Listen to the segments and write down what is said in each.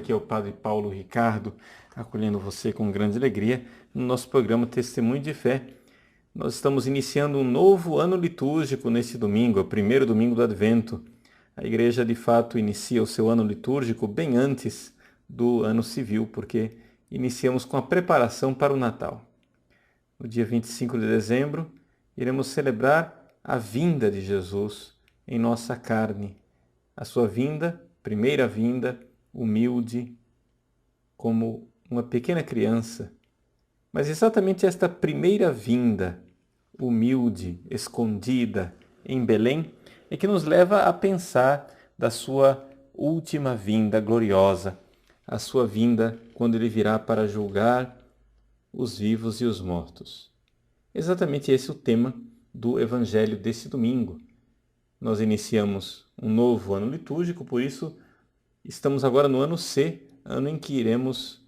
aqui é o Padre Paulo Ricardo, acolhendo você com grande alegria no nosso programa Testemunho de Fé. Nós estamos iniciando um novo ano litúrgico neste domingo, é o primeiro domingo do Advento. A Igreja, de fato, inicia o seu ano litúrgico bem antes do ano civil, porque iniciamos com a preparação para o Natal. No dia 25 de dezembro, iremos celebrar a vinda de Jesus em nossa carne. A sua vinda, primeira vinda, humilde, como uma pequena criança. Mas exatamente esta primeira vinda, humilde, escondida, em Belém, é que nos leva a pensar da sua última vinda gloriosa, a sua vinda quando ele virá para julgar os vivos e os mortos. Exatamente esse é o tema do Evangelho desse domingo. Nós iniciamos um novo ano litúrgico, por isso estamos agora no ano C, ano em que iremos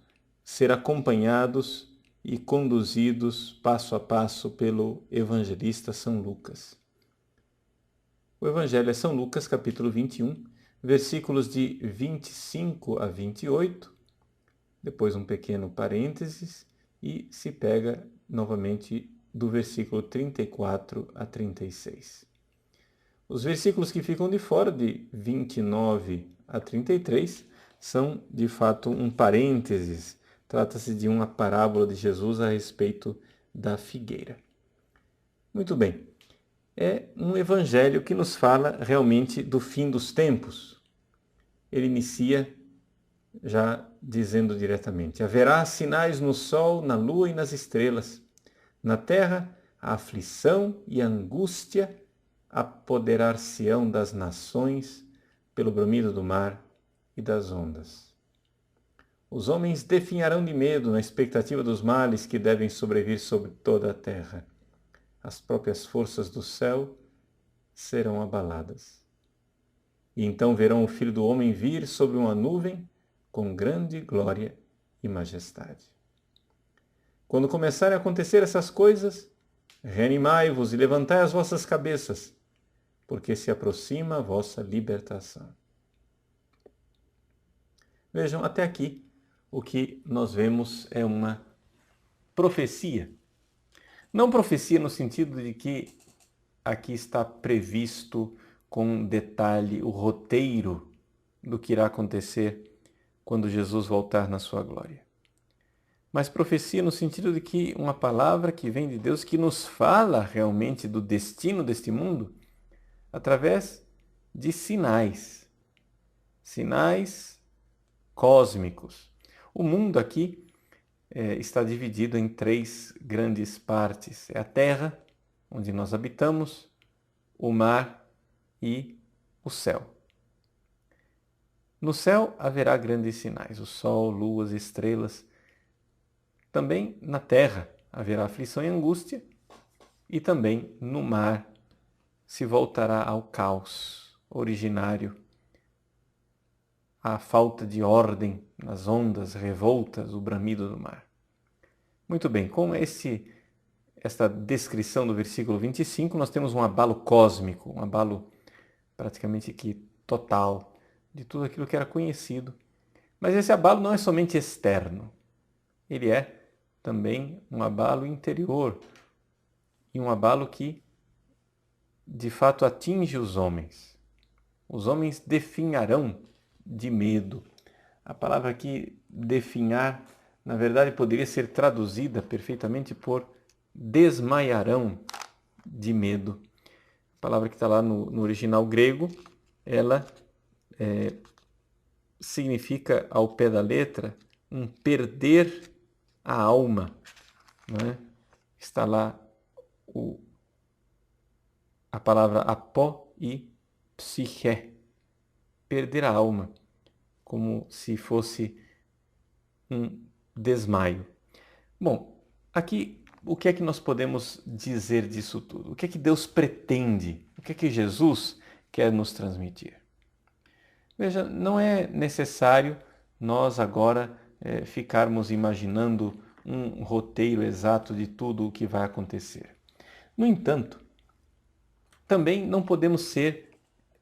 ser acompanhados e conduzidos passo a passo pelo evangelista São Lucas. O Evangelho é São Lucas, capítulo 21, versículos de 25 a 28, depois um pequeno parênteses, e se pega novamente do versículo 34 a 36. Os versículos que ficam de fora, de 29 a 33, são de fato um parênteses. Trata-se de uma parábola de Jesus a respeito da figueira. Muito bem. É um evangelho que nos fala realmente do fim dos tempos. Ele inicia já dizendo diretamente: haverá sinais no sol, na lua e nas estrelas. Na terra, a aflição e a angústia apoderar-se-ão das nações pelo bramido do mar e das ondas. Os homens definharão de medo na expectativa dos males que devem sobrevir sobre toda a terra. As próprias forças do céu serão abaladas. E então verão o Filho do Homem vir sobre uma nuvem com grande glória e majestade. Quando começarem a acontecer essas coisas, reanimai-vos e levantai as vossas cabeças, porque se aproxima a vossa libertação. Vejam, até aqui, o que nós vemos é uma profecia. Não profecia no sentido de que aqui está previsto com detalhe o roteiro do que irá acontecer quando Jesus voltar na sua glória. Mas profecia no sentido de que uma palavra que vem de Deus, que nos fala realmente do destino deste mundo, através de sinais. Sinais cósmicos. O mundo aqui está dividido em três grandes partes. É a terra, onde nós habitamos, o mar e o céu. No céu haverá grandes sinais, o sol, luas, estrelas. Também na terra haverá aflição e angústia, e também no mar se voltará ao caos originário, à falta de ordem nas ondas revoltas, o bramido do mar. Muito bem, com esta descrição do versículo 25, nós temos um abalo cósmico, um abalo praticamente que total de tudo aquilo que era conhecido. Mas esse abalo não é somente externo, ele é também um abalo interior e um abalo que de fato atinge os homens. Os homens definharão de medo. A palavra aqui, definhar, na verdade poderia ser traduzida perfeitamente por desmaiarão de medo. A palavra que está lá no original grego, ela significa, ao pé da letra, um perder a alma. Não é? Está lá a palavra apó e psiché, perder a alma, como se fosse um desmaio. Bom, aqui o que é que nós podemos dizer disso tudo? O que é que Deus pretende? O que é que Jesus quer nos transmitir? Veja, não é necessário nós agora ficarmos imaginando um roteiro exato de tudo o que vai acontecer. No entanto, também não podemos ser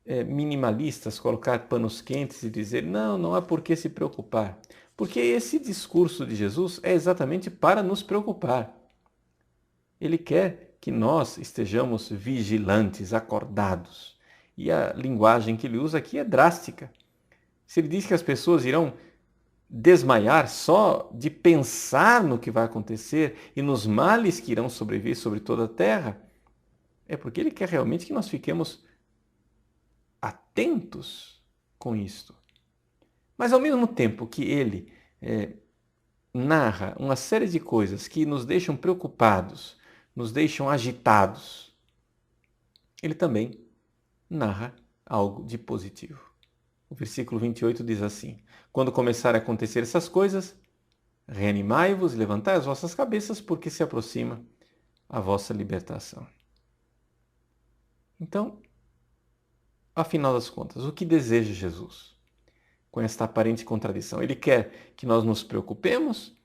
minimalistas, colocar panos quentes e dizer não, não há por que se preocupar. Porque esse discurso de Jesus é exatamente para nos preocupar. Ele quer que nós estejamos vigilantes, acordados. E a linguagem que ele usa aqui é drástica. Se ele diz que as pessoas irão desmaiar só de pensar no que vai acontecer e nos males que irão sobreviver sobre toda a terra, é porque ele quer realmente que nós fiquemos atentos com isto. Mas ao mesmo tempo que ele narra uma série de coisas que nos deixam preocupados, nos deixam agitados, ele também narra algo de positivo. O versículo 28 diz assim: quando começarem a acontecer essas coisas, reanimai-vos e levantai as vossas cabeças, porque se aproxima a vossa libertação. Então, afinal das contas, o que deseja Jesus com esta aparente contradição? Ele quer que nós nos preocupemos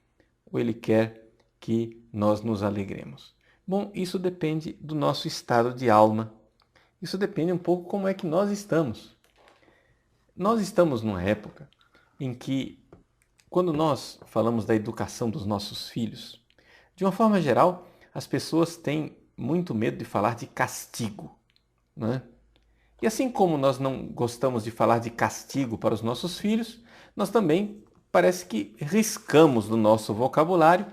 ou ele quer que nós nos alegremos? Bom, isso depende do nosso estado de alma. Isso depende um pouco como é que nós estamos. Nós estamos numa época em que, quando nós falamos da educação dos nossos filhos, de uma forma geral, as pessoas têm muito medo de falar de castigo, né? E assim como nós não gostamos de falar de castigo para os nossos filhos, nós também parece que riscamos do nosso vocabulário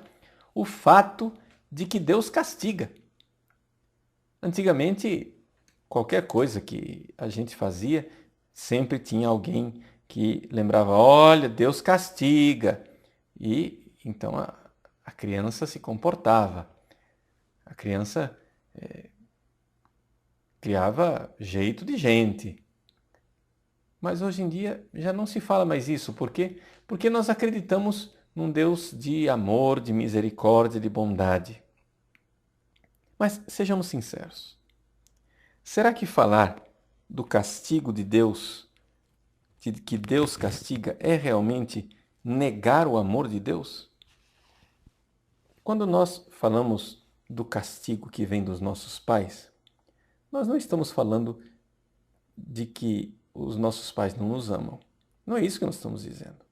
o fato de que Deus castiga. Antigamente, qualquer coisa que a gente fazia, sempre tinha alguém que lembrava, olha, Deus castiga. E então a criança se comportava. A criança criava jeito de gente. Mas hoje em dia já não se fala mais isso. Por quê? Porque nós acreditamos num Deus de amor, de misericórdia, de bondade. Mas sejamos sinceros. Será que falar do castigo de Deus, de que Deus castiga, é realmente negar o amor de Deus? Quando nós falamos do castigo que vem dos nossos pais, nós não estamos falando de que os nossos pais não nos amam. Não é isso que nós estamos dizendo.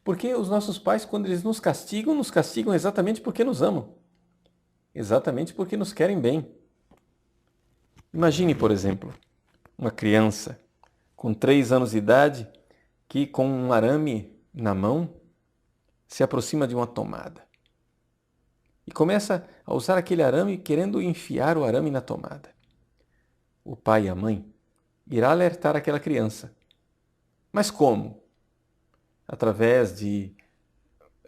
Porque os nossos pais, quando eles nos castigam exatamente porque nos amam. Exatamente porque nos querem bem. Imagine, por exemplo, uma criança com 3 anos de idade que, com um arame na mão, se aproxima de uma tomada. E começa a usar aquele arame querendo enfiar o arame na tomada. O pai e a mãe irá alertar aquela criança. Mas como? Através de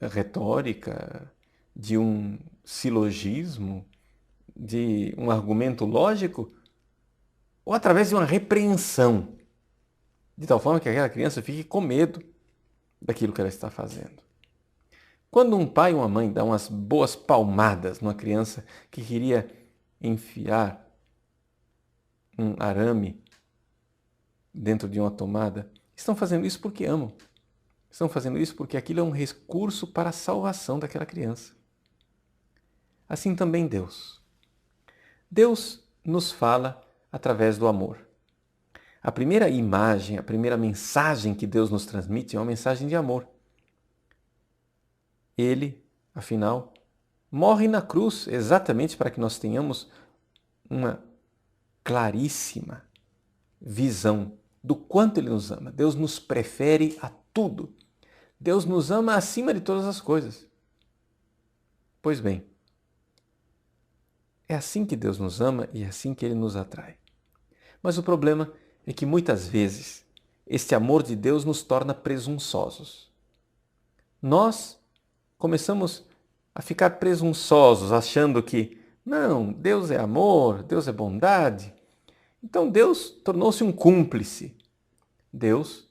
retórica, de um silogismo, de um argumento lógico, ou através de uma repreensão, de tal forma que aquela criança fique com medo daquilo que ela está fazendo. Quando um pai ou uma mãe dá umas boas palmadas numa criança que queria enfiar um arame dentro de uma tomada, estão fazendo isso porque amam. Estão fazendo isso porque aquilo é um recurso para a salvação daquela criança. Assim também Deus. Deus nos fala através do amor. A primeira imagem, a primeira mensagem que Deus nos transmite é uma mensagem de amor. Ele, afinal, morre na cruz exatamente para que nós tenhamos uma claríssima visão do quanto Ele nos ama. Deus nos prefere a tudo. Deus nos ama acima de todas as coisas. Pois bem, é assim que Deus nos ama e é assim que Ele nos atrai. Mas o problema é que muitas vezes este amor de Deus nos torna presunçosos. Nós começamos a ficar presunçosos, achando que, não, Deus é amor, Deus é bondade. Então Deus tornou-se um cúmplice. Deus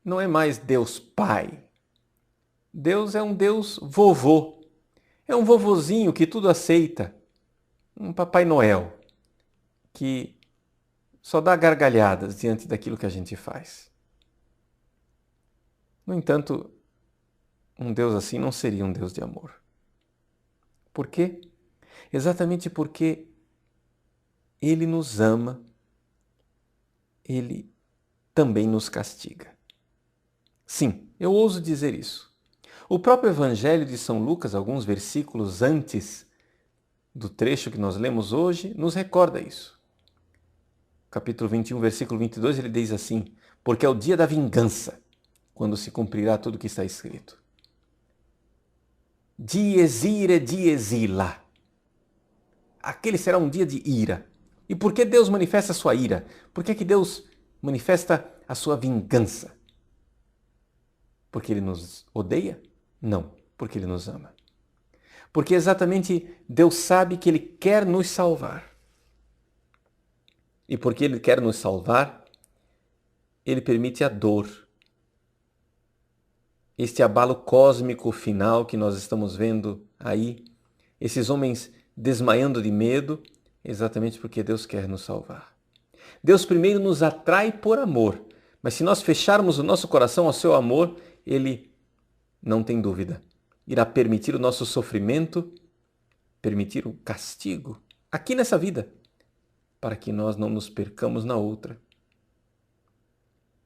não é mais Deus Pai. Deus é um Deus vovô. É um vovozinho que tudo aceita. Um Papai Noel que só dá gargalhadas diante daquilo que a gente faz. No entanto, um Deus assim não seria um Deus de amor. Por quê? Exatamente porque Ele nos ama Ele também nos castiga. Sim, eu ouso dizer isso. O próprio Evangelho de São Lucas, alguns versículos antes do trecho que nós lemos hoje, nos recorda isso. Capítulo 21, versículo 22, ele diz assim: porque é o dia da vingança, quando se cumprirá tudo o que está escrito. Dies irae, dies illa. Aquele será um dia de ira. E por que Deus manifesta a sua ira? Por que Deus manifesta a sua vingança? Porque Ele nos odeia? Não, porque Ele nos ama. Porque exatamente Deus sabe que Ele quer nos salvar. E porque Ele quer nos salvar, Ele permite a dor. Este abalo cósmico final que nós estamos vendo aí, esses homens desmaiando de medo, exatamente porque Deus quer nos salvar. Deus primeiro nos atrai por amor, mas se nós fecharmos o nosso coração ao seu amor, Ele, não tem dúvida, irá permitir o nosso sofrimento, permitir o castigo aqui nessa vida, para que nós não nos percamos na outra.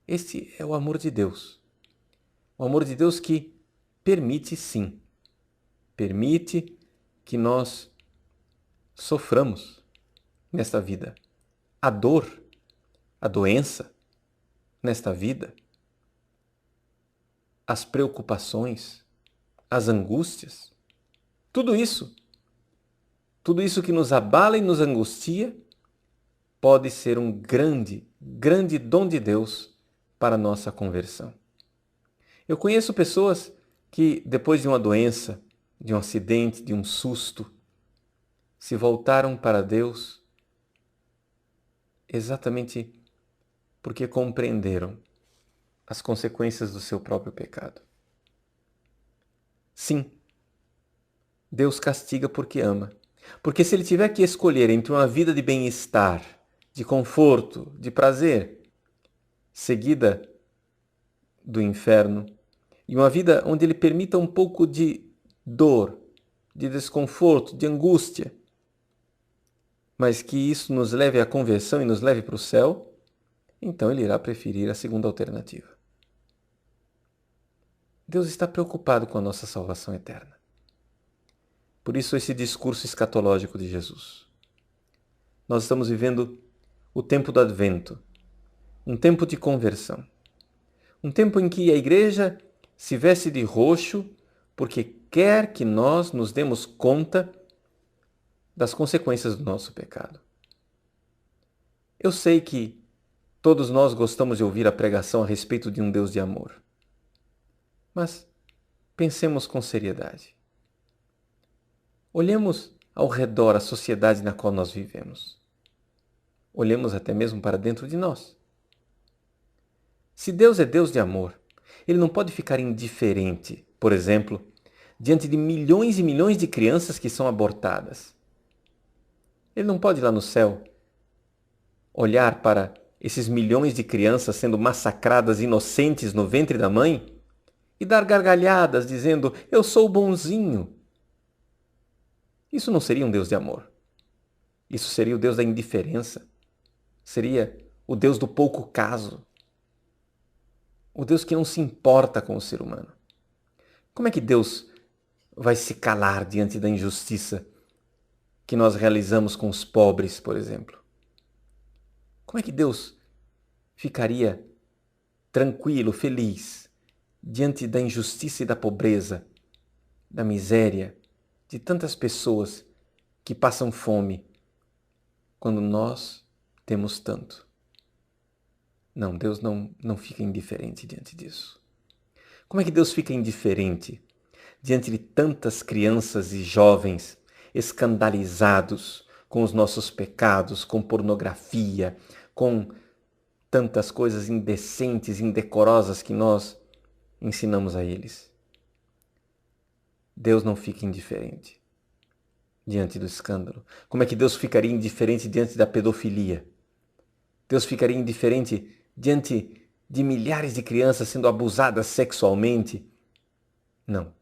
Este é o amor de Deus. O amor de Deus que permite, sim, permite que nós soframos nesta vida. A dor, a doença nesta vida, as preocupações, as angústias, tudo isso que nos abala e nos angustia, pode ser um grande, grande dom de Deus para a nossa conversão. Eu conheço pessoas que, depois de uma doença, de um acidente, de um susto, se voltaram para Deus exatamente porque compreenderam as consequências do seu próprio pecado. Sim, Deus castiga porque ama. Porque se Ele tiver que escolher entre uma vida de bem-estar, de conforto, de prazer, seguida do inferno, e uma vida onde Ele permita um pouco de dor, de desconforto, de angústia, mas que isso nos leve à conversão e nos leve para o céu, então Ele irá preferir a segunda alternativa. Deus está preocupado com a nossa salvação eterna. Por isso esse discurso escatológico de Jesus. Nós estamos vivendo o tempo do Advento, um tempo de conversão, um tempo em que a Igreja se veste de roxo porque quer que nós nos demos conta das consequências do nosso pecado. Eu sei que todos nós gostamos de ouvir a pregação a respeito de um Deus de amor. Mas pensemos com seriedade. Olhemos ao redor a sociedade na qual nós vivemos. Olhemos até mesmo para dentro de nós. Se Deus é Deus de amor, Ele não pode ficar indiferente, por exemplo, diante de milhões e milhões de crianças que são abortadas. Ele não pode ir lá no céu olhar para esses milhões de crianças sendo massacradas inocentes no ventre da mãe e dar gargalhadas dizendo, eu sou bonzinho. Isso não seria um Deus de amor. Isso seria o Deus da indiferença. Seria o Deus do pouco caso. O Deus que não se importa com o ser humano. Como é que Deus vai se calar diante da injustiça que nós realizamos com os pobres, por exemplo? Como é que Deus ficaria tranquilo, feliz, diante da injustiça e da pobreza, da miséria, de tantas pessoas que passam fome, quando nós temos tanto? Não, Deus não fica indiferente diante disso. Como é que Deus fica indiferente diante de tantas crianças e jovens escandalizados com os nossos pecados, com pornografia, com tantas coisas indecentes, indecorosas que nós ensinamos a eles? Deus não fica indiferente diante do escândalo. Como é que Deus ficaria indiferente diante da pedofilia? Deus ficaria indiferente diante de milhares de crianças sendo abusadas sexualmente? Não,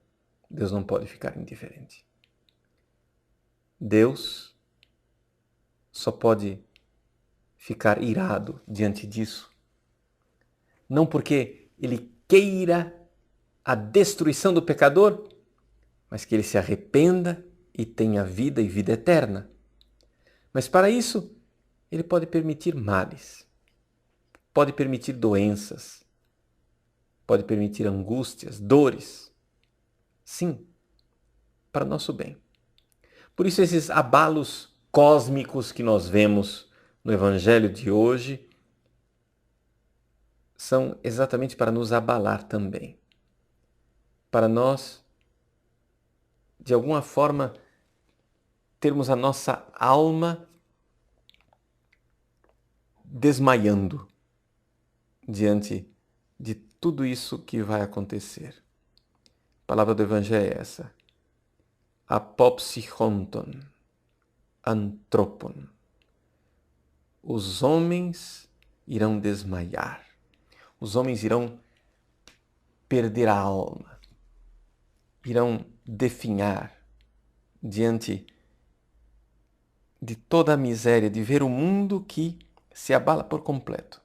Deus não pode ficar indiferente. Deus só pode ficar irado diante disso. Não porque ele queira a destruição do pecador, mas que ele se arrependa e tenha vida e vida eterna. Mas para isso, ele pode permitir males, pode permitir doenças, pode permitir angústias, dores. Sim, para nosso bem. Por isso esses abalos cósmicos que nós vemos no Evangelho de hoje são exatamente para nos abalar também. Para nós, de alguma forma, termos a nossa alma desmaiando diante de tudo isso que vai acontecer. A palavra do Evangelho é essa. Apopsychonton, antropon. Os homens irão desmaiar. Os homens irão perder a alma. Irão definhar diante de toda a miséria de ver o mundo que se abala por completo.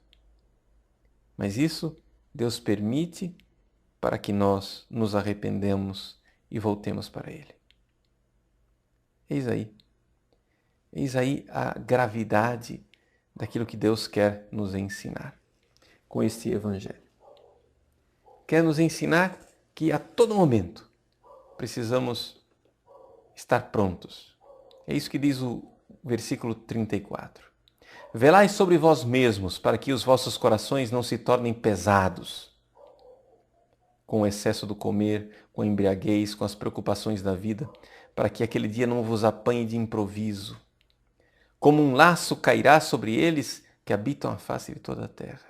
Mas isso Deus permite para que nós nos arrependemos e voltemos para Ele. Eis aí a gravidade daquilo que Deus quer nos ensinar com este Evangelho. Quer nos ensinar que a todo momento precisamos estar prontos. É isso que diz o versículo 34. Velai sobre vós mesmos, para que os vossos corações não se tornem pesados com o excesso do comer, com a embriaguez, com as preocupações da vida, para que aquele dia não vos apanhe de improviso. Como um laço cairá sobre eles que habitam a face de toda a terra.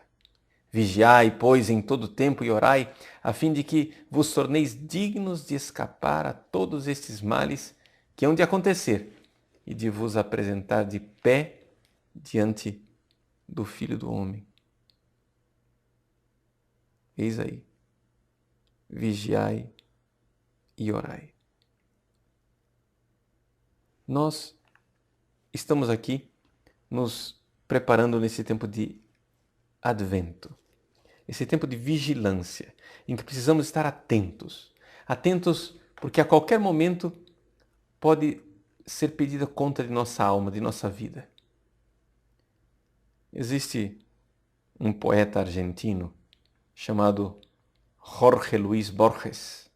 Vigiai, pois, em todo tempo e orai, a fim de que vos torneis dignos de escapar a todos estes males que hão de acontecer e de vos apresentar de pé diante do Filho do Homem. Eis aí. Vigiai e orai. Nós estamos aqui nos preparando nesse tempo de Advento, esse tempo de vigilância, em que precisamos estar atentos. Atentos porque a qualquer momento pode ser pedida conta de nossa alma, de nossa vida. Existe um poeta argentino chamado Jorge Luis Borges,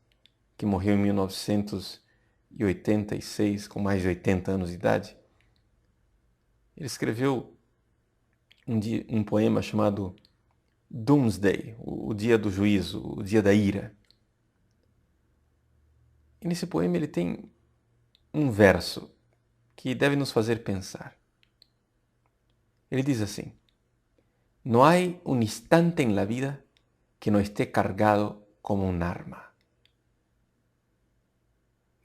que morreu em 1986, com mais de 80 anos de idade. Ele escreveu um poema chamado Doomsday, o dia do juízo, o dia da ira. E nesse poema ele tem um verso que deve nos fazer pensar. Ele diz assim: No hay un instante en la vida que no esté cargado como un arma.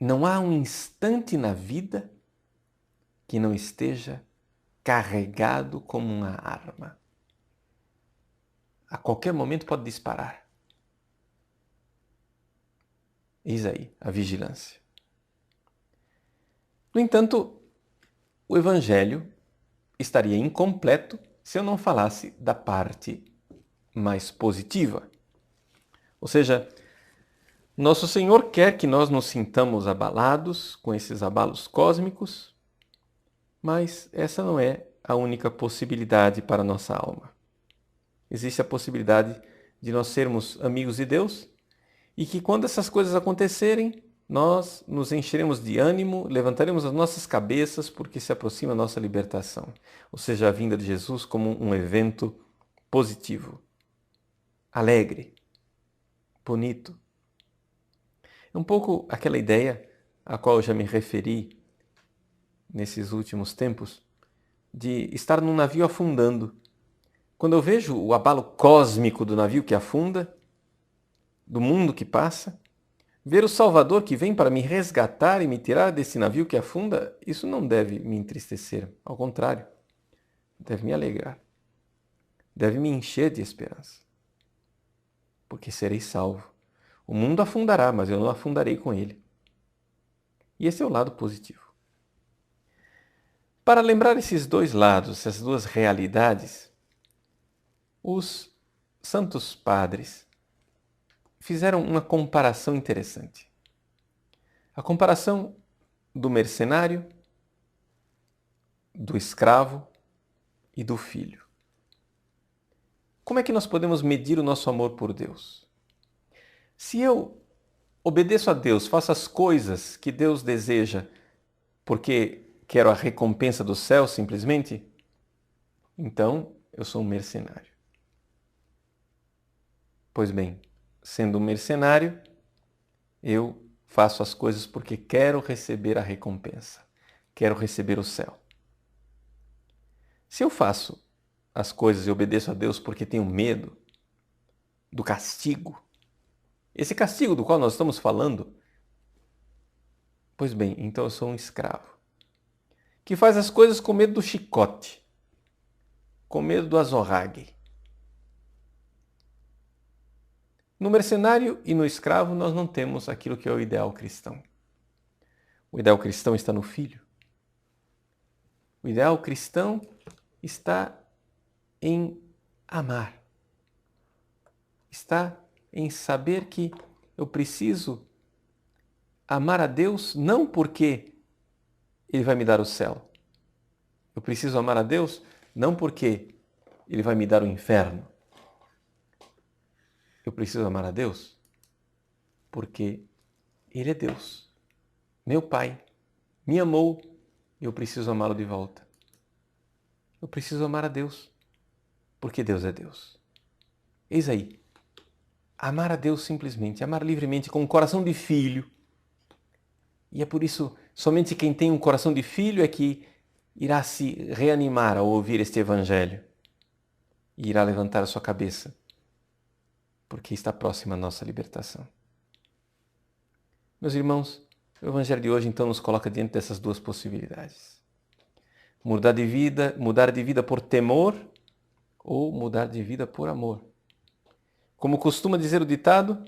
Não há um instante na vida que não esteja carregado como uma arma. A qualquer momento pode disparar. Eis aí a vigilância. No entanto, o Evangelho estaria incompleto se eu não falasse da parte mais positiva. Ou seja, nosso Senhor quer que nós nos sintamos abalados com esses abalos cósmicos, mas essa não é a única possibilidade para a nossa alma. Existe a possibilidade de nós sermos amigos de Deus e que quando essas coisas acontecerem, nós nos encheremos de ânimo, levantaremos as nossas cabeças porque se aproxima a nossa libertação. Ou seja, a vinda de Jesus como um evento positivo, alegre, bonito. É um pouco aquela ideia a qual eu já me referi nesses últimos tempos, de estar num navio afundando. Quando eu vejo o abalo cósmico do navio que afunda, do mundo que passa, ver o Salvador que vem para me resgatar e me tirar desse navio que afunda, isso não deve me entristecer. Ao contrário, deve me alegrar. Deve me encher de esperança. Porque serei salvo. O mundo afundará, mas eu não afundarei com ele. E esse é o lado positivo. Para lembrar esses dois lados, essas duas realidades, os santos padres fizeram uma comparação interessante. A comparação do mercenário, do escravo e do filho. Como é que nós podemos medir o nosso amor por Deus? Se eu obedeço a Deus, faço as coisas que Deus deseja porque quero a recompensa do céu simplesmente, então eu sou um mercenário. Pois bem, sendo um mercenário, eu faço as coisas porque quero receber a recompensa, quero receber o céu. Se eu faço as coisas e obedeço a Deus porque tenho medo do castigo, esse castigo do qual nós estamos falando, pois bem, então eu sou um escravo, que faz as coisas com medo do chicote, com medo do azorrague. No mercenário e no escravo nós não temos aquilo que é o ideal cristão. O ideal cristão está no filho. O ideal cristão está em amar. Está em saber que eu preciso amar a Deus não porque Ele vai me dar o céu. Eu preciso amar a Deus não porque Ele vai me dar o inferno. Eu preciso amar a Deus porque Ele é Deus. Meu Pai me amou e eu preciso amá-lo de volta. Eu preciso amar a Deus porque Deus é Deus. Eis aí. Amar a Deus simplesmente, amar livremente, com um coração de filho. E é por isso, somente quem tem um coração de filho é que irá se reanimar ao ouvir este Evangelho e irá levantar a sua cabeça, porque está próxima a nossa libertação. Meus irmãos, o Evangelho de hoje então nos coloca diante dessas duas possibilidades. Mudar de vida por temor ou mudar de vida por amor. Como costuma dizer o ditado,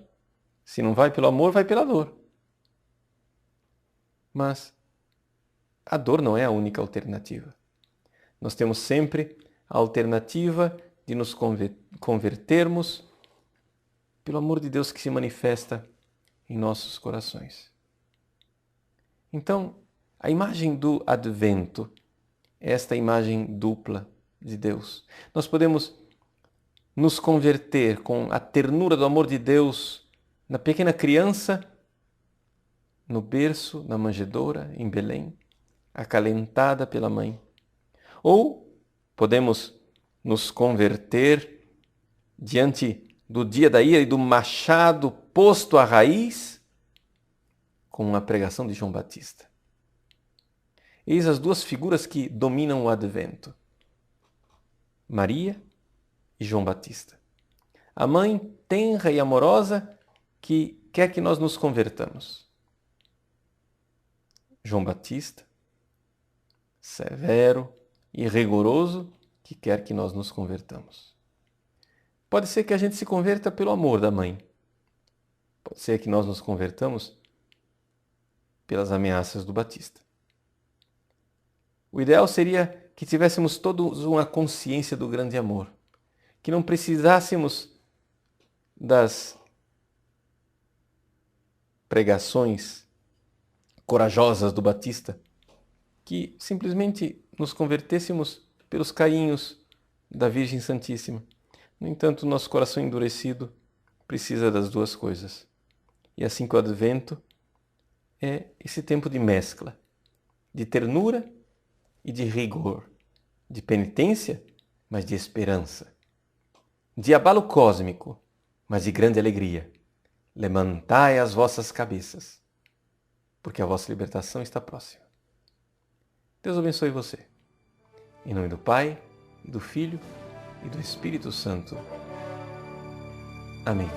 se não vai pelo amor, vai pela dor. Mas a dor não é a única alternativa. Nós temos sempre a alternativa de nos convertermos pelo amor de Deus que se manifesta em nossos corações. Então, a imagem do Advento é esta imagem dupla de Deus. Nós podemos nos converter com a ternura do amor de Deus na pequena criança, no berço, na manjedoura, em Belém, acalentada pela mãe. Ou podemos nos converter diante do dia da ira e do machado posto à raiz com uma pregação de João Batista. Eis as duas figuras que dominam o Advento. Maria e João Batista. A mãe tenra e amorosa que quer que nós nos convertamos. João Batista, severo e rigoroso, que quer que nós nos convertamos. Pode ser que a gente se converta pelo amor da mãe. Pode ser que nós nos convertamos pelas ameaças do Batista. O ideal seria que tivéssemos todos uma consciência do grande amor, que não precisássemos das pregações corajosas do Batista, que simplesmente nos convertêssemos pelos carinhos da Virgem Santíssima. No entanto, nosso coração endurecido precisa das duas coisas. E assim que o Advento é esse tempo de mescla, de ternura e de rigor, de penitência, mas de esperança, de abalo cósmico, mas de grande alegria. Levantai as vossas cabeças, porque a vossa libertação está próxima. Deus abençoe você. Em nome do Pai, e do Filho, e do Espírito Santo. Amém.